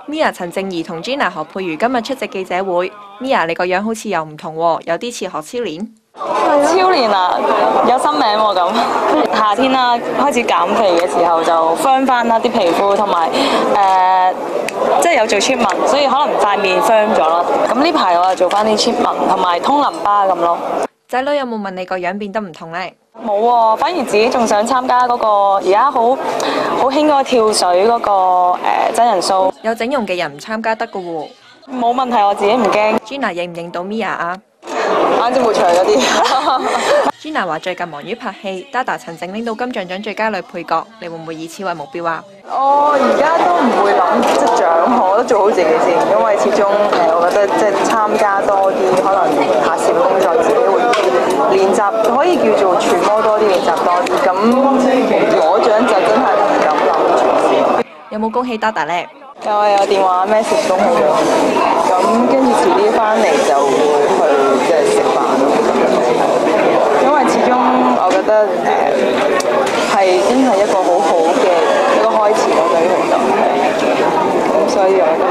Mia 陳靜怡同 Gina 何佩瑜今日出席記者會。Mia 你個樣好似又唔同喎，有啲似何超蓮。超蓮啊，有新名喎咁。夏天啦，開始減肥嘅時候就 firm 翻啦啲皮膚，同埋即係有做 treatment，所以可能塊面 firm 咗咯。咁呢排我又做翻啲 treatment，同埋通淋巴咁咯。仔女有冇問你個樣變得唔同呢？冇喎，反而自己仲想參加嗰個而家好興嗰個跳水嗰個真人 show。有整容嘅人唔參加得㗎喎。冇問題，我自己唔驚。Gina 認唔認到 Mia 啊？眼睫毛長嗰啲。Gina 話最近忙於拍戲，Dada 陳靜拎到金像獎最佳女配角，你會唔會以此為目標啊？我而家都唔會諗即係獎項，我都做好自己先，因為始終我覺得即係參加多啲，可能拍攝工作自己會練習，可以叫做揣摩多啲，練習多啲。咁攞獎就真係唔敢諗住先。有冇恭喜 Dada 呢？有電話 message 恭喜咗，咁跟住遲啲翻嚟就會去即係食飯咯。因為始終我覺得係真係一個好好嘅一個開始咯，對於佢就咁，所以我覺得